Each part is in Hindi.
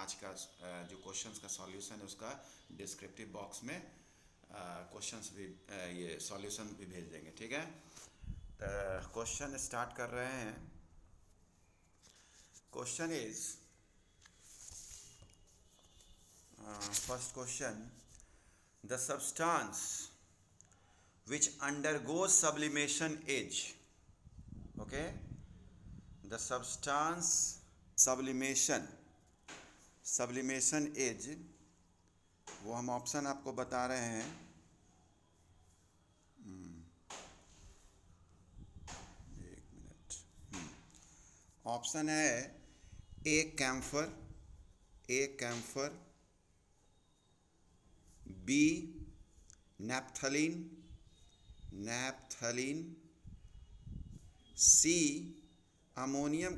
आज का जो क्वेश्चंस का सॉल्यूशन है उसका डिस्क्रिप्टिव बॉक्स में क्वेश्चंस भी ये सॉल्यूशन भी भेज देंगे, ठीक है। तो क्वेश्चन स्टार्ट कर रहे हैं। Question is first question, the substance which undergoes sublimation is, okay, the substance sublimation is, वो हम ऑप्शन आपको बता रहे हैं। एक मिनट। ऑप्शन है A camphor, B naphthalene, C ammonium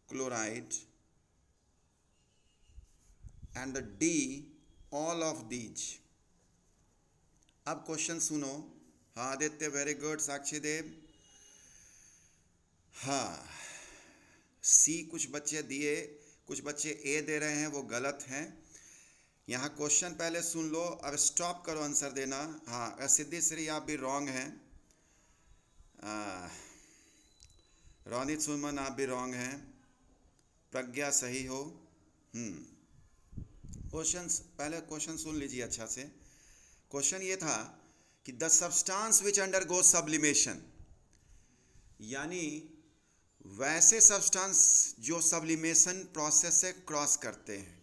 chloride and D all of these. अब क्वेश्चन सुनो। हाँ आदित्य, वेरी गुड। साक्षी देव, हाँ सी कुछ बच्चे दिए, कुछ बच्चे ए दे रहे हैं, वो गलत हैं। यहाँ क्वेश्चन पहले सुन लो, अब स्टॉप करो आंसर देना। हाँ सिद्धि श्री आप भी रॉन्ग हैं। रोनित सुमन आप भी रॉन्ग हैं। प्रज्ञा सही हो। पहले क्वेश्चन सुन लीजिए अच्छा से। क्वेश्चन ये था कि the substance which undergoes sublimation, यानी वैसे सब्सटेंस जो सब्लिमेशन प्रोसेस से क्रॉस करते हैं।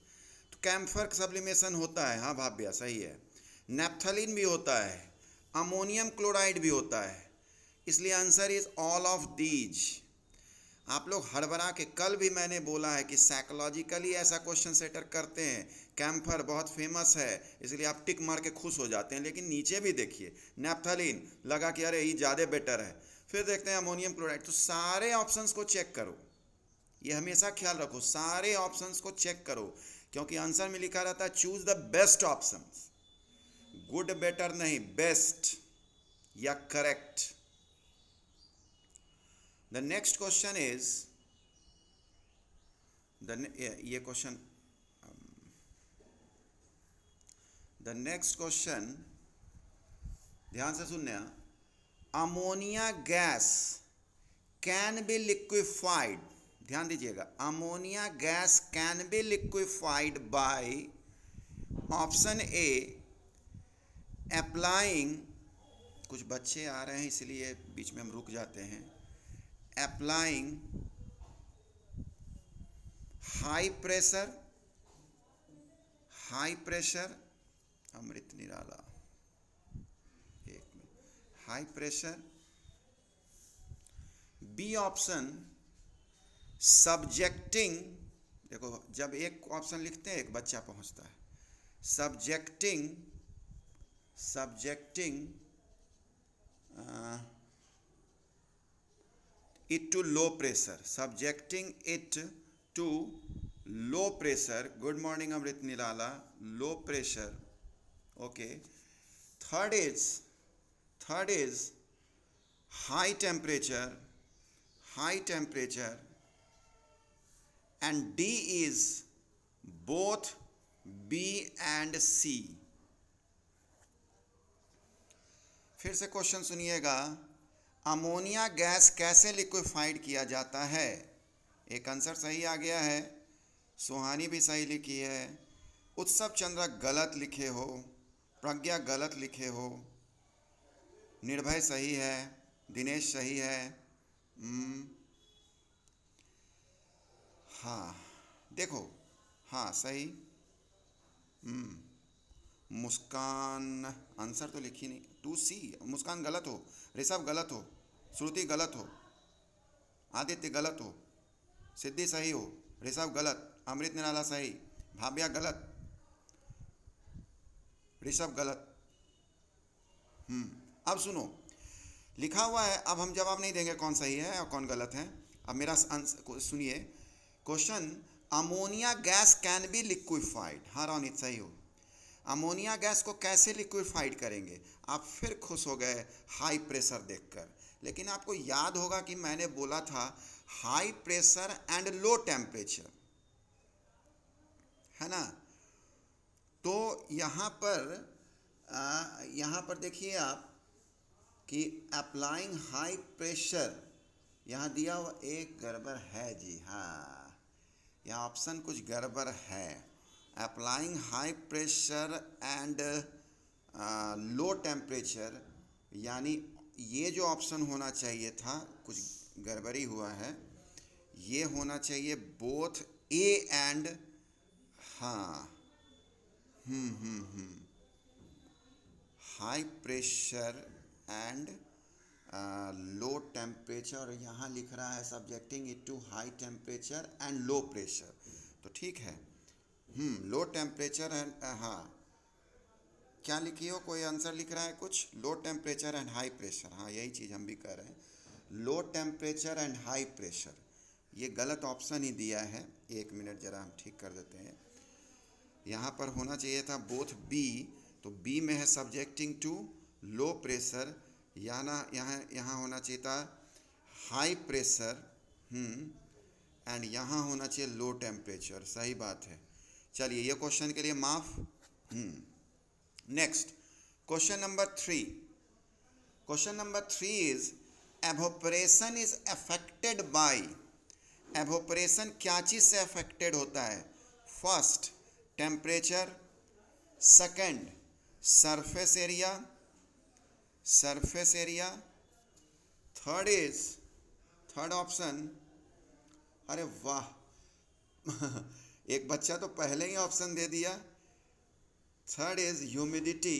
तो कैम्फर सब्लिमेशन होता है, हाँ भाभ्या सही है। नैप्थलीन भी होता है, अमोनियम क्लोराइड भी होता है, इसलिए answer is all of these. आप लोग हड़बड़ा के, कल भी मैंने बोला है कि साइकोलॉजिकली ऐसा क्वेश्चन सेटर करते हैं। कैम्फर बहुत फेमस है इसलिए आप टिक मार के खुश हो जाते हैं, लेकिन नीचे भी देखिए नैप्थलीन लगा कि अरे ये ज़्यादा बेटर है, फिर देखते हैं अमोनियम क्लोराइड। तो सारे ऑप्शंस को चेक करो, ये हमेशा ख्याल रखो, सारे ऑप्शंस को चेक करो, क्योंकि आंसर में लिखा रहता है choose the best options. Good better नहीं, बेस्ट या correct. The next question is ये क्वेश्चन, द नेक्स्ट क्वेश्चन ध्यान से सुनना। Ammonia gas can be liquefied, ध्यान दीजिएगा, ammonia gas can be liquefied by option A applying, कुछ बच्चे आ रहे हैं इसलिए बीच में हम रुक जाते हैं, applying high pressure Amrit Nirala, एक minute, high pressure. B option subjecting, देखो जब एक ऑप्शन लिखते हैं एक बच्चा पहुंचता है, subjecting it to low pressure, subjecting it to low pressure. Good morning Amrit Nirala, low pressure. Okay, third is high temperature, and D is both B and C. फिर से क्वेश्चन सुनिएगा। अमोनिया गैस कैसे लिक्विफाइड किया जाता है? एक आंसर सही आ गया है, सुहानी भी सही लिखी है, उत्सव चंद्र गलत लिखे हो, प्रज्ञा गलत लिखे हो, निर्भय सही है, दिनेश सही है। हाँ देखो, हाँ सही। मुस्कान आंसर तो लिखी नहीं, 2C। मुस्कान गलत हो, ऋषभ गलत हो, श्रुति गलत हो, आदित्य गलत हो, सिद्धि सही हो, ऋषभ गलत, अमृत निराला सही, भाव्या गलत, ऋषभ गलत। अब सुनो, लिखा हुआ है, अब हम जवाब नहीं देंगे कौन सही है और कौन गलत है। अब मेरा सुनिए question, ammonia gas can be liquefied, हाँ रोनित सही हो। अमोनिया गैस को कैसे लिक्विफाइड करेंगे? आप फिर खुश हो गए हाई प्रेशर देखकर, लेकिन आपको याद होगा कि मैंने बोला था high pressure and low temperature, है ना। तो यहाँ पर देखिए आप कि अप्लाइंग हाई प्रेशर, यहाँ दिया हुआ एक गड़बड़ है जी, हाँ, यहाँ ऑप्शन कुछ गड़बड़ है। Applying high pressure and low temperature, यानी ये जो ऑप्शन होना चाहिए था कुछ गड़बड़ी हुआ है, ये होना चाहिए बोथ ए एंड, हाँ, high pressure and low temperature, और यहाँ लिख रहा है subjecting it to high temperature and low pressure, तो ठीक है। लो टेम्परेचर एंड, हाँ, क्या लिखी हो, कोई आंसर लिख रहा है कुछ, low temperature and high pressure, हाँ यही चीज़ हम भी कह रहे हैं, low temperature and high pressure, ये गलत ऑप्शन ही दिया है। एक मिनट ज़रा हम ठीक कर देते हैं। यहाँ पर होना चाहिए था बोथ बी, तो बी में है सब्जेक्टिंग टू लो प्रेशर, यहाँ होना चाहिए था हाई प्रेशर, एंड यहाँ होना चाहिए लो टेम्परेचर, सही बात है। चलिए ये क्वेश्चन के लिए माफ। Next question number 3। Question number 3 is evaporation is affected by, evaporation क्या चीज़ से अफेक्टेड होता है? First temperature, second surface area, third option, अरे वाह एक बच्चा तो पहले ही ऑप्शन दे दिया, third is humidity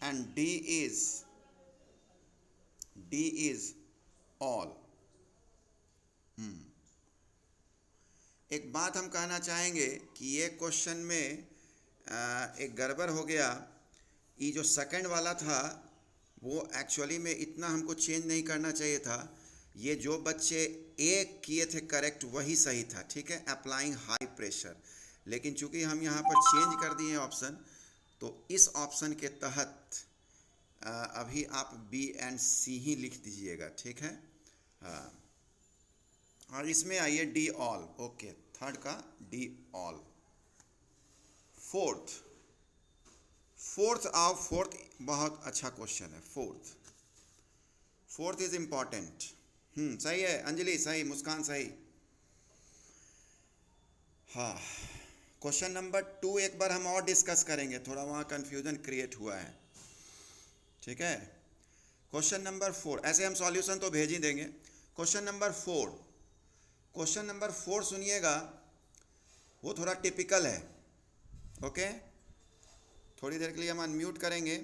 and D is all. एक बात हम कहना चाहेंगे कि ये क्वेश्चन में एक गड़बड़ हो गया, ये जो सेकंड वाला था वो एक्चुअली में इतना हमको चेंज नहीं करना चाहिए था, ये जो बच्चे एक किए थे करेक्ट वही सही था, ठीक है, अप्लाइंग हाई प्रेशर, लेकिन चूंकि हम यहाँ पर चेंज कर दिए ऑप्शन, तो इस ऑप्शन के तहत अभी आप बी एंड सी ही लिख दीजिएगा, ठीक है, हाँ, और इसमें आइए डी ऑल, ओके, थर्ड का डी ऑल। फोर्थ बहुत अच्छा क्वेश्चन है, फोर्थ इज इम्पॉर्टेंट। सही है अंजलि, सही, मुस्कान सही, हाँ। क्वेश्चन नंबर 2 एक बार हम और डिस्कस करेंगे, थोड़ा वहाँ कंफ्यूजन क्रिएट हुआ है, ठीक है। क्वेश्चन नंबर 4, ऐसे हम सॉल्यूशन तो भेज ही देंगे। क्वेश्चन नंबर 4 सुनिएगा, वो थोड़ा टिपिकल है, ओके। थोड़ी देर के लिए हम अनम्यूट करेंगे।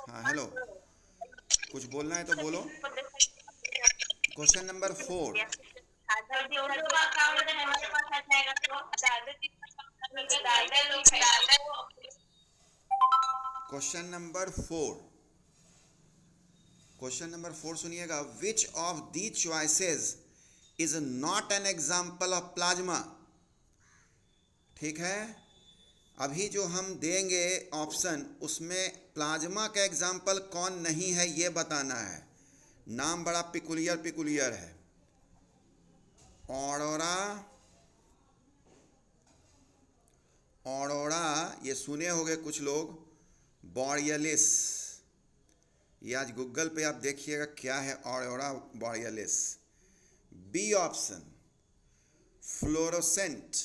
हाँ हेलो, कुछ बोलना है तो बोलो। क्वेश्चन नंबर 4, क्वेश्चन नंबर 4 सुनिएगा, which of the choices is not an example of plasma, ठीक है। अभी जो हम देंगे ऑप्शन, उसमें प्लाज्मा का एग्जाम्पल कौन नहीं है ये बताना है। नाम बड़ा पिकुलियर है, ऑरोरा, ये सुने होंगे कुछ लोग, बॉरियलिस, ये आज गूगल पे आप देखिएगा क्या है aurora borealis. B option fluorescent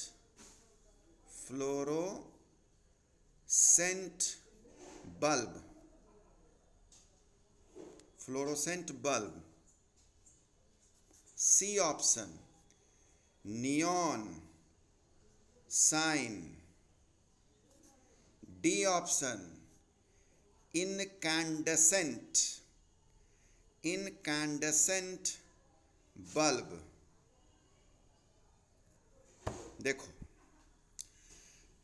bulb. C option neon sign. D option incandescent bulb. देखो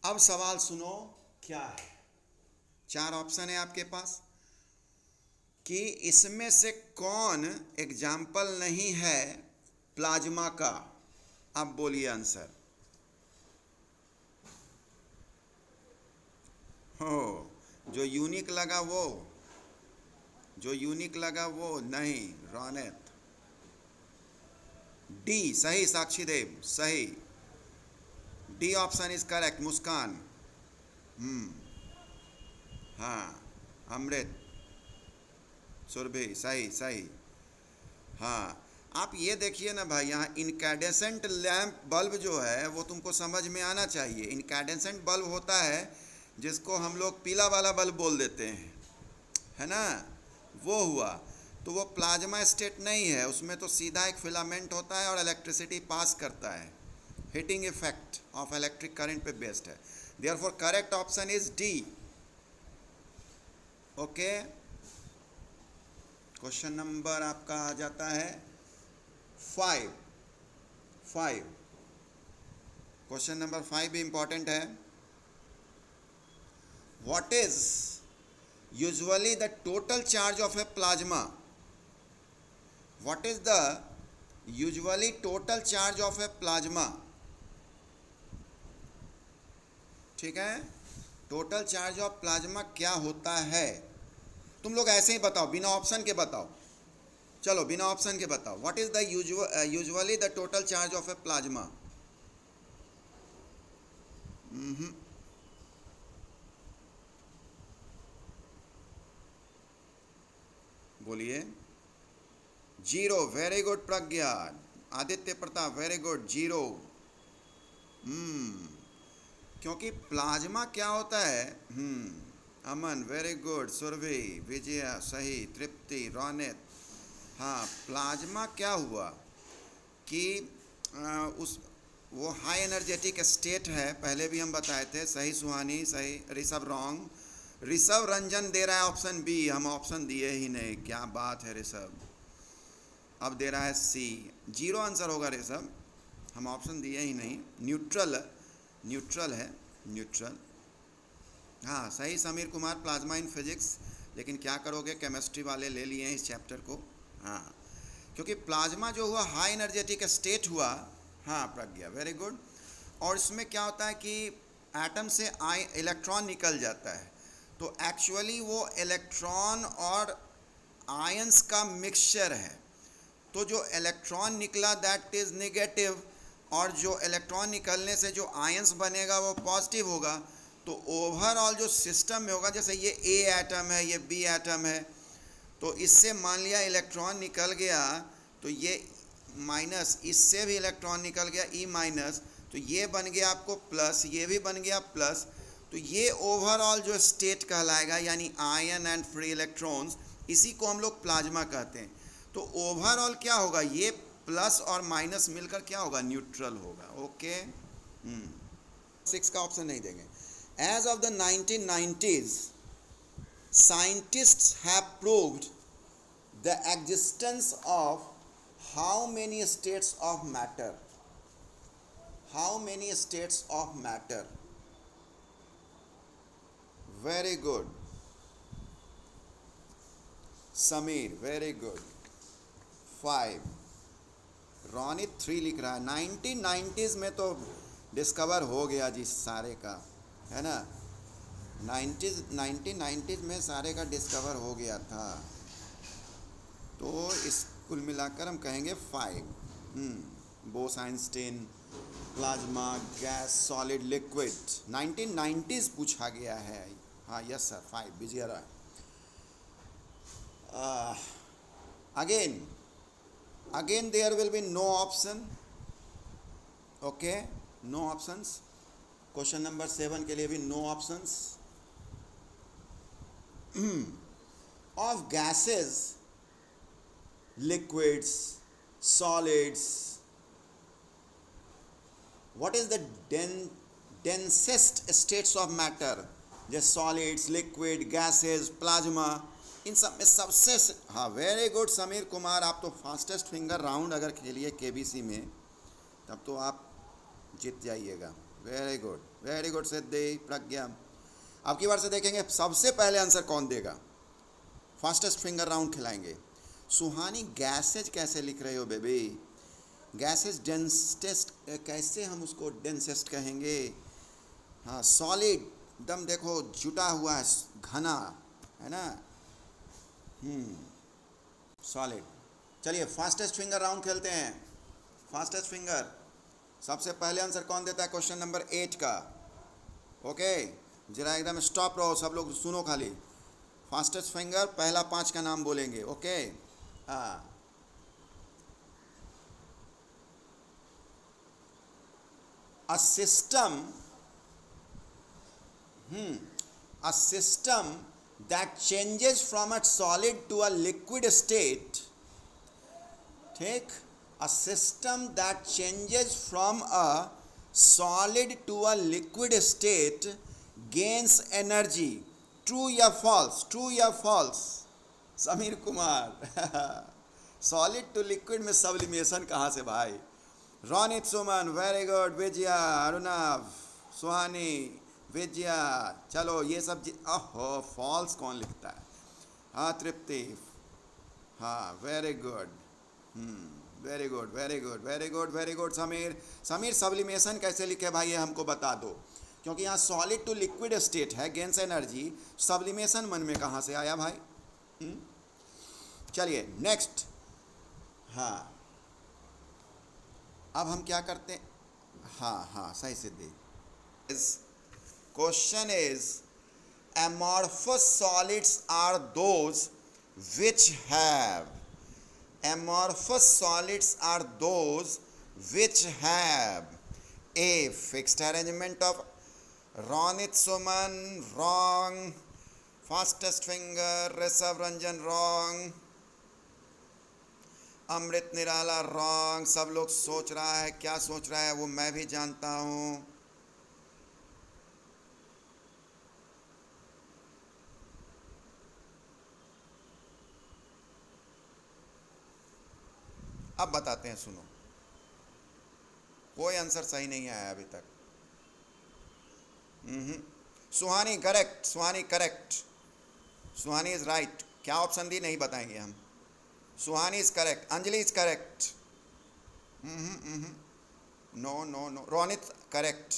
अब सवाल सुनो क्या है। 4 ऑप्शन है आपके पास कि इसमें से कौन एग्जाम्पल नहीं है प्लाज्मा का। अब बोलिए आंसर। हो, जो यूनिक लगा वो, जो यूनिक लगा वो नहीं, रौनक। डी सही, साक्षी देव सही, डी ऑप्शन इज करेक्ट, मुस्कान। हम्म, हाँ, अमृत, सुरभि सही सही। हाँ, आप ये देखिए ना भाई, यहाँ इनकैंडेसेंट लैंप बल्ब जो है वो तुमको समझ में आना चाहिए। इनकैंडेसेंट बल्ब होता है जिसको हम लोग पीला वाला बल्ब बोल देते हैं, है ना, वो हुआ। तो वो प्लाज्मा स्टेट नहीं है, उसमें तो सीधा एक फिलामेंट होता है और इलेक्ट्रिसिटी पास करता है, heating effect of electric current पे बेस्ड है। Therefore correct option is D. Okay, question number आपका आ जाता है 5। क्वेश्चन नंबर 5 भी इंपॉर्टेंट है। What is usually the total charge of a plasma? What is the usually total charge of a plasma? ठीक है, टोटल चार्ज ऑफ प्लाज्मा क्या होता है? तुम लोग ऐसे ही बताओ, बिना ऑप्शन के बताओ। चलो बिना ऑप्शन के बताओ, what is the usually the total charge of a plasma? बोलिए। Zero, very good Pragya. Aditya Pratap, very good, zero. क्योंकि प्लाज्मा क्या होता है? अमन, वेरी गुड, सुरभि, विजया सही, तृप्ति, रौनक। हाँ, प्लाज्मा क्या हुआ कि उस वो हाई एनर्जेटिक स्टेट है, पहले भी हम बताए थे। सही सुहानी, सही। ऋषभ रॉन्ग, ऋषभ रंजन दे रहा है ऑप्शन बी, हम ऑप्शन दिए ही नहीं, क्या बात है ऋषभ। अब दे रहा है सी, जीरो आंसर होगा ऋषभ, हम ऑप्शन दिए ही नहीं। न्यूट्रल, न्यूट्रल है, न्यूट्रल। हाँ सही Sameer Kumar, plasma in physics, लेकिन क्या करोगे, केमिस्ट्री वाले ले लिए हैं इस चैप्टर को। हाँ, क्योंकि प्लाज्मा जो हुआ हाई एनर्जेटिक स्टेट हुआ। हाँ प्रज्ञा, वेरी गुड। और इसमें क्या होता है कि एटम से इलेक्ट्रॉन निकल जाता है, तो एक्चुअली वो इलेक्ट्रॉन और आयंस का मिक्सचर है। तो जो इलेक्ट्रॉन निकला दैट इज़ नेगेटिव, और जो इलेक्ट्रॉन निकलने से जो आयंस बनेगा वो पॉजिटिव होगा। तो ओवरऑल जो सिस्टम में होगा, जैसे ये ए एटम है, ये बी एटम है, तो इससे मान लिया इलेक्ट्रॉन निकल गया, तो ये माइनस, इससे भी इलेक्ट्रॉन निकल गया ई माइनस, तो ये बन गया आपको प्लस, ये भी बन गया प्लस। तो ये ओवरऑल जो स्टेट कहलाएगा, यानी आयन एंड फ्री इलेक्ट्रॉन्स, इसी को हम लोग प्लाज्मा कहते हैं। तो ओवरऑल क्या होगा, ये प्लस और माइनस मिलकर क्या होगा, न्यूट्रल होगा। ओके, 6 का ऑप्शन नहीं देंगे। As of the 1990s, scientists have proved the existence of how many states of matter? How many states of matter? Very good, Sameer, very good, 5। Ronit 3 लिख रहा है। 1990s में तो डिस्कवर हो गया जी सारे का, है ना। 1990s में सारे का डिस्कवर हो गया था, तो इस कुल मिलाकर हम कहेंगे 5। Bose Einstein, plasma, gas, solid, liquid, 1990s पूछा गया है। हाँ yes sir, 5 Vijay Rai. again there will be no option, okay, no options। Question number 7 के लिए भी no options. Of gases, liquids, solids, what is the densest states of matter? जैसे सॉलिड्स, लिक्विड, गैसेस, प्लाज्मा, इन सब में सबसे हाँ वेरी गुड समीर कुमार, आप तो फास्टेस्ट फिंगर राउंड अगर खेलिए केबीसी में तब तो आप जीत जाइएगा। वेरी गुड, वेरी गुड सिद्धि, प्रज्ञा। अब की बार से देखेंगे सबसे पहले आंसर कौन देगा, फास्टेस्ट फिंगर राउंड खिलाएंगे। सुहानी, गैसेज कैसे लिख रहे हो बेबी? गैसेज डेंसेस्ट, कैसे हम उसको डेंसेस्ट कहेंगे? हाँ, सॉलिड एकदम देखो जुटा हुआ है, घना है ना। सॉलिड। चलिए फास्टेस्ट फिंगर राउंड खेलते हैं। फास्टेस्ट फिंगर, सबसे पहले आंसर कौन देता है क्वेश्चन नंबर 8 का? ओके, जरा एकदम स्टॉप रहो, सब लोग सुनो खाली। फास्टेस्ट फिंगर पहला 5 का नाम बोलेंगे। ओके, हाँ। A system, a system that changes from a solid to a liquid state, ठीक, a system that changes from a solid to a liquid state gains energy. True या false? True या false? Sameer Kumar solid to liquid में सब्लिमेशन कहाँ से भाई? रोनित सुमन वेरी गुड, विजया, अरुणव, सुहानी, विजया, चलो ये सब ओहो फॉल्स कौन लिखता है? हाँ तृप्ति, हाँ very good, very good very good very good very good. Sameer, Sameer sublimation कैसे लिखे भाई ये हमको बता दो, क्योंकि यहाँ सॉलिड टू लिक्विड स्टेट है, गेन्स एनर्जी, सब्लिमेशन मन में कहाँ से आया भाई? चलिए नेक्स्ट। हाँ अब हम क्या करते हैं? हाँ हाँ सही Siddhi. Question is amorphous solids are those which have, amorphous solids are those which have a fixed arrangement of, Ronit Suman wrong, fastest finger Rishabh Ranjan wrong, Amrit Nirala wrong. सब लोग सोच रहा है, क्या सोच रहा है वो मैं भी जानता हूँ। अब बताते हैं, सुनो, कोई आंसर सही नहीं आया अभी तक। Suhani correct, Suhani correct, Suhani is right. क्या ऑप्शन दी नहीं बताएंगे हम। Suhani is correct, Anjali is correct, no no no, Ronit correct,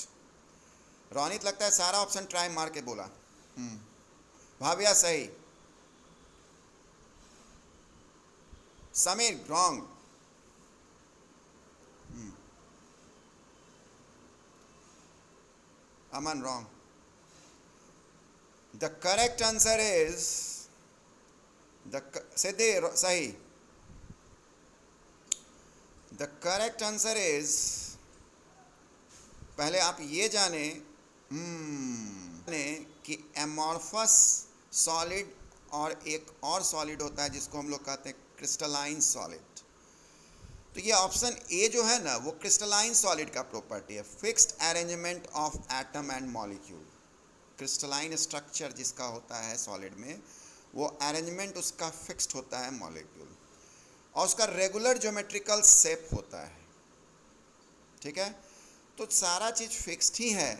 Ronit लगता है सारा ऑप्शन ट्राई मार के बोला। भाविया सही, Sameer wrong, Aman wrong. The correct answer is Siddhi सही। द करेक्ट आंसर इज, पहले आप ये जाने कि एमॉर्फस सॉलिड और एक और सॉलिड होता है जिसको हम लोग कहते हैं क्रिस्टलाइन सॉलिड। तो ये ऑप्शन ए जो है ना वो क्रिस्टलाइन सॉलिड का प्रॉपर्टी है, fixed arrangement of atom and molecule. Crystalline structure जिसका होता है सॉलिड में, वो अरेंजमेंट उसका फिक्स्ड होता है मॉलिक्यूल, और उसका रेगुलर ज्योमेट्रिकल शेप होता है। ठीक है, तो सारा चीज़ फिक्स्ड ही है,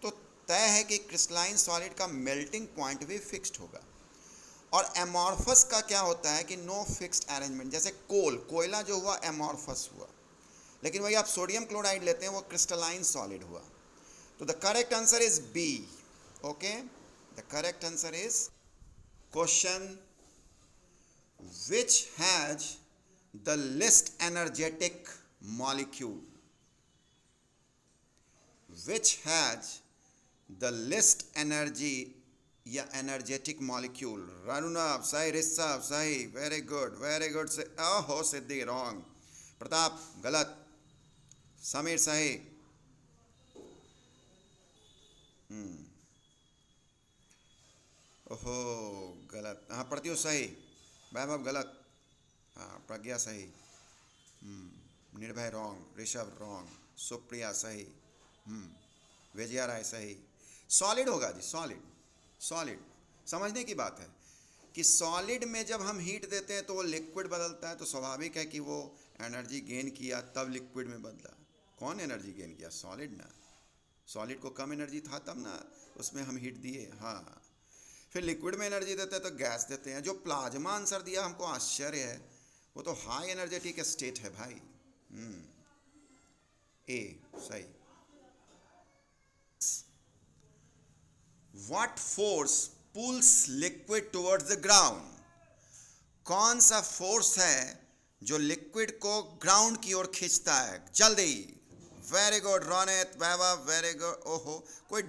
तो तय है कि क्रिस्टलाइन सॉलिड का मेल्टिंग पॉइंट भी फिक्स्ड होगा। और एमॉर्फस का क्या होता है कि नो फिक्स्ड अरेंजमेंट, जैसे कोयला जो हुआ एमॉर्फस हुआ, लेकिन वही आप सोडियम क्लोराइड लेते हैं वो क्रिस्टलाइन सॉलिड हुआ। तो the correct answer is B. Okay, the correct answer is question which has the least energetic molecule, which has the least energy या energetic molecule। रनुनाभ सही, ऋषभ सही, वेरी गुड से ओहो सिद्धि रॉन्ग, प्रताप गलत, समीर सही, ओहो गलत, हाँ प्रत्युष सही, वैभव गलत, हाँ प्रज्ञा सही, निर्भय रॉन्ग, ऋषभ रॉन्ग, सुप्रिया सही, विजया राय सही। सॉलिड होगा जी, सॉलिड। सॉलिड समझने की बात है कि सॉलिड में जब हम हीट देते हैं तो वो लिक्विड बदलता है, तो स्वाभाविक है कि वो एनर्जी गेन किया तब लिक्विड में बदला। कौन एनर्जी गेन किया? सॉलिड ना। सॉलिड को कम एनर्जी था तब ना उसमें हम हीट दिए। हाँ, फिर लिक्विड में एनर्जी देते हैं तो गैस देते हैं। जो प्लाज्मा आंसर दिया हमको आश्चर्य है, वो तो हाई एनर्जेटिक स्टेट है भाई। ए सही। What force pulls liquid towards the ground? कौन सा फोर्स है जो लिक्विड को ग्राउंड की ओर खींचता है? जल्दी। वेरी गुड रोनित, वैभव, वेरी गुड। ओहो, कोई